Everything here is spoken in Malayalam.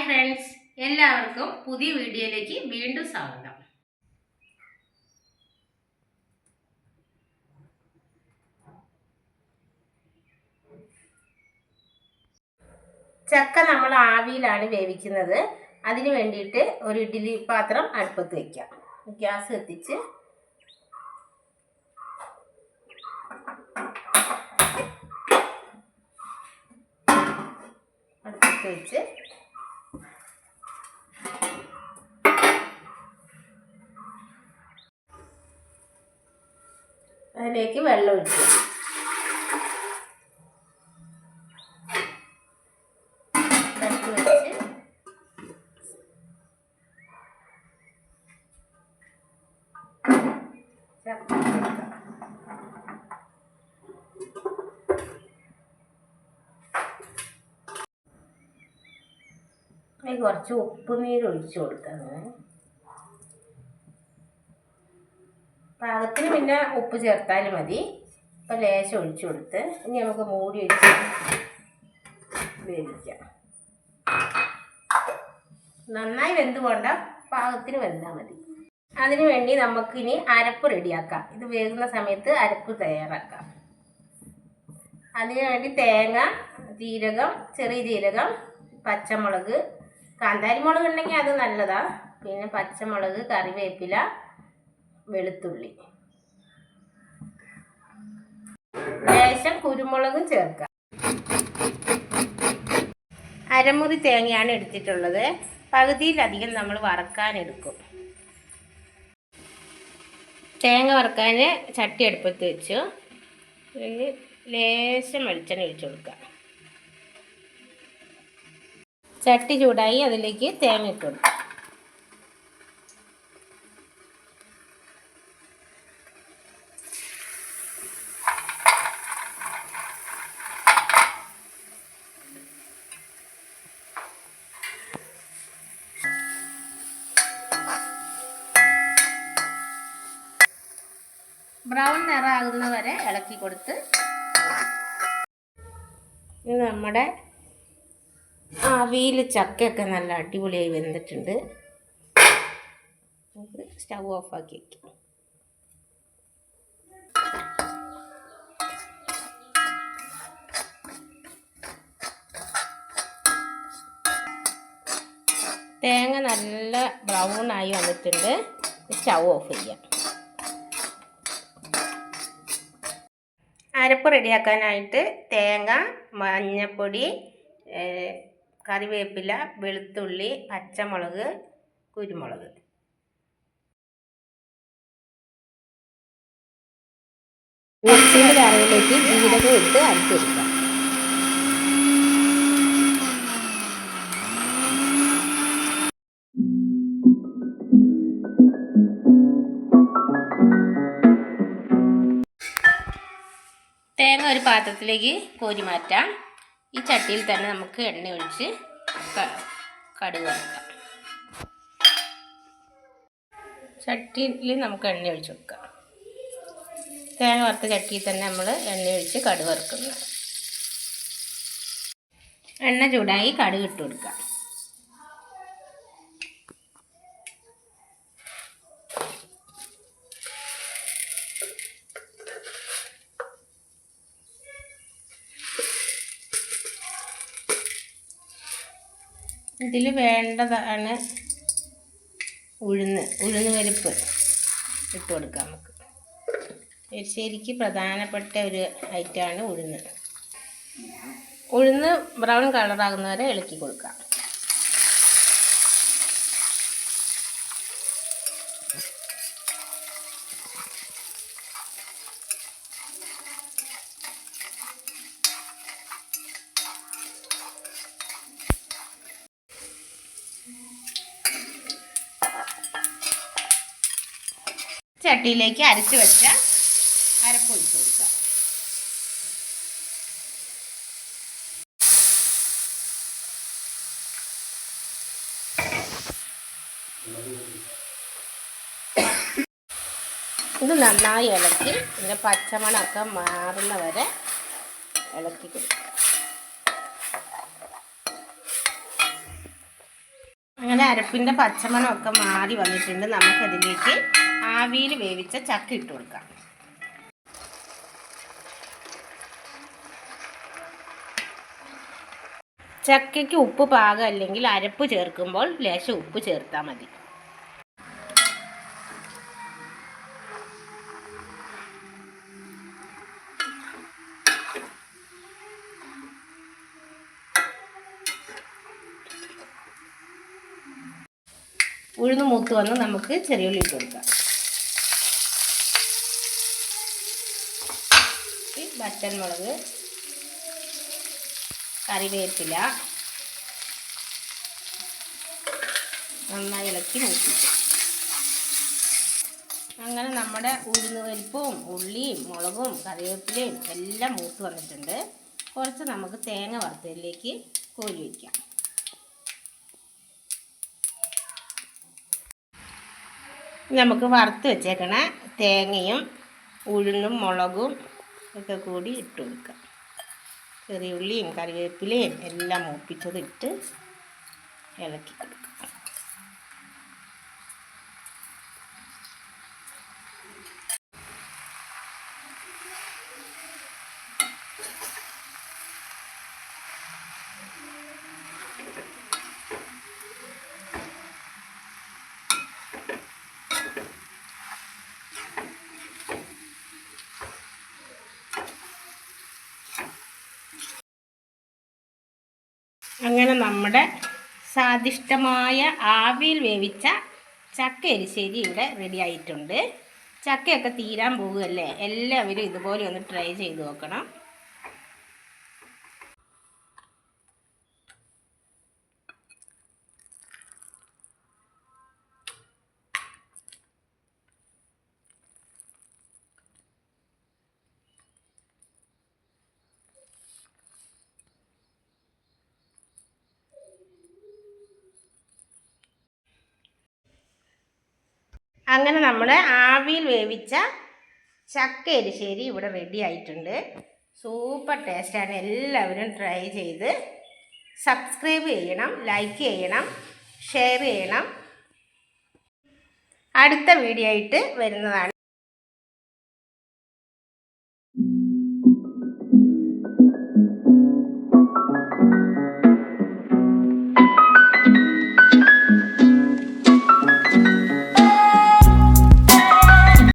ഹായ് ഫ്രണ്ട്സ്, എല്ലാവർക്കും പുതിയ വീഡിയോയിലേക്ക് വീണ്ടും സ്വാഗതം. ചക്ക നമ്മൾ ആവിയിലാണ് വേവിക്കുന്നത്. അതിന് വേണ്ടിയിട്ട് ഒരു ഇഡ്ഡലി പാത്രം അടുപ്പത്ത് വയ്ക്കാം. ഗ്യാസ് കത്തിച്ച് അടുപ്പത്ത് വെച്ച് അതിലേക്ക് വെള്ളം ഒഴിച്ചു കുറച്ച് ഉപ്പുനീര് ഒഴിച്ചു കൊടുക്കാം. പാകത്തിന് പിന്നെ ഉപ്പ് ചേർത്താലും മതി. ഇപ്പം ലേശം ഒഴിച്ചു കൊടുത്ത് ഇനി നമുക്ക് മൂടി വെച്ച് വേവിക്കാം. നന്നായി വെന്ത് കൊണ്ട പാകത്തിന് വെന്താൽ മതി. അതിനു വേണ്ടി നമുക്കിനി അരപ്പ് റെഡിയാക്കാം. ഇത് വേകുന്ന സമയത്ത് അരപ്പ് തയ്യാറാക്കാം. അതിനു വേണ്ടി തേങ്ങ, ജീരകം, ചെറിയ ജീരകം, പച്ചമുളക്, കാന്താരി മുളക് ഉണ്ടെങ്കിൽ അത് നല്ലതാണ്. പിന്നെ പച്ചമുളക്, കറിവേപ്പില, വെളുത്തുള്ളി, ലേശം കുരുമുളകും ചേർക്കാം. അരമുറി തേങ്ങയാണ് എടുത്തിട്ടുള്ളത്. പകുതിയിലധികം നമ്മൾ വറക്കാനെടുക്കും. തേങ്ങ വറക്കാൻ ചട്ടി അടുപ്പത്ത് വെച്ചു. ലേശം വെളിച്ചെണ്ണ ഒഴിച്ചു കൊടുക്കുക. ചട്ടി ചൂടായി അതിലേക്ക് തേങ്ങ ഇട്ട് കൊടുക്കുക. ബ്രൗൺ നിറമാകുന്ന വരെ ഇളക്കി കൊടുത്ത് നമ്മുടെ ആവിയിൽ ചക്കയൊക്കെ നല്ല അടിപൊളിയായി വെന്തിട്ടുണ്ട്. നമുക്ക് സ്റ്റൗ ഓഫാക്കി വയ്ക്കാം. തേങ്ങ നല്ല ബ്രൗൺ ആയി വന്നിട്ടുണ്ട്. സ്റ്റൗ ഓഫ് ചെയ്യാം. അരപ്പ് റെഡിയാക്കാനായിട്ട് തേങ്ങ, മഞ്ഞൾപ്പൊടി, കറിവേപ്പില, വെളുത്തുള്ളി, പച്ചമുളക്, കുരുമുളക്, മിക്സിയുടെ ജാറിലേക്ക് ജീരകം ഇട്ട് അരച്ചെടുക്കാം. തേങ്ങ ഒരു പാത്രത്തിലേക്ക് കോരി മാറ്റാം. ഈ ചട്ടിയിൽ തന്നെ നമുക്ക് എണ്ണ ഒഴിച്ച് കടുക് വറുക്കാം. ചട്ടിയിൽ നമുക്ക് എണ്ണ ഒഴിച്ച് കൊടുക്കാം. തേങ്ങ വറുത്ത ചട്ടിയിൽ തന്നെ നമ്മൾ എണ്ണ ഒഴിച്ച് കടുക് വറുക്കുന്നു. എണ്ണ ചൂടായി കടുക് ഇട്ട് കൊടുക്കാം. ഇതിൽ വേണ്ടതാണ് ഉഴുന്ന് പരിപ്പ് ഇട്ട് കൊടുക്കാം. നമുക്ക് എരിശ്ശേരിക്ക് പ്രധാനപ്പെട്ട ഒരു ഐറ്റമാണ് ഉഴുന്ന് ബ്രൗൺ കളറാകുന്നവരെ ഇളക്കി കൊടുക്കാം. ചട്ടിയിലേക്ക് അരച്ച് വെച്ച അരപ്പ് ഒഴിച്ച് കൊടുക്കുക. ഇത് നന്നായി ഇളക്കി ഇതിൻ്റെ പച്ചമണമൊക്കെ മാറുന്ന വരെ ഇളക്കി കൊടുക്കുക. അങ്ങനെ അരപ്പിൻ്റെ പച്ചമണമൊക്കെ മാറി വന്നിട്ടുണ്ട്. നമുക്കതിലേക്ക് ആവിയിൽ വേവിച്ച ചക്ക ഇട്ട് കൊടുക്കാം. ചക്കയ്ക്ക് ഉപ്പ് പാകം അല്ലെങ്കിൽ അരപ്പ് ചേർക്കുമ്പോൾ ലേശം ഉപ്പ് ചേർത്താൽ മതി. ഉഴുന്ന് മൂത്ത് വന്ന് നമുക്ക് ചെറിയുള്ളി ഇട്ട് കൊടുക്കാം. വറ്റൽമുളക്, കറിവേപ്പില നന്നായി ഇളക്കി മൂപ്പിക്കും. അങ്ങനെ നമ്മുടെ ഉഴുന്ന് പരിപ്പും ഉള്ളിയും മുളകും കറിവേപ്പിലയും എല്ലാം മൂത്ത് വന്നിട്ടുണ്ട്. കുറച്ച് നമുക്ക് തേങ്ങ വറുത്തതിലേക്ക് കോരി വയ്ക്കാം. നമുക്ക് വറുത്ത് വെച്ചേക്കണ തേങ്ങയും ഉഴുന്നും മുളകും ഒക്കെ കൂടി ഇട്ട് കൊടുക്കാം. ചെറിയ ഉള്ളിയും കറിവേപ്പിലയും എല്ലാം മൂപ്പിച്ചതിട്ട് ഇളക്കി കൊടുക്കാം. അങ്ങനെ നമ്മുടെ സ്വാദിഷ്ടമായ ആവിയിൽ വേവിച്ച ചക്ക എരിശ്ശേരി ഇവിടെ റെഡി ആയിട്ടുണ്ട്. ചക്കയൊക്കെ തീരാൻ പോകുകയല്ലേ, എല്ലാവരും ഇതുപോലെ ഒന്ന് ട്രൈ ചെയ്ത് നോക്കണം. അങ്ങനെ നമ്മുടെ ആവിയിൽ വേവിച്ച ചക്ക എരിശ്ശേരി ഇവിടെ റെഡി ആയിട്ടുണ്ട്. സൂപ്പർ ടേസ്റ്റാണ്. എല്ലാവരും ട്രൈ ചെയ്ത് സബ്സ്ക്രൈബ് ചെയ്യണം, ലൈക്ക് ചെയ്യണം, ഷെയർ ചെയ്യണം. അടുത്ത വീഡിയോ ആയിട്ട് വരുന്നതാണ്.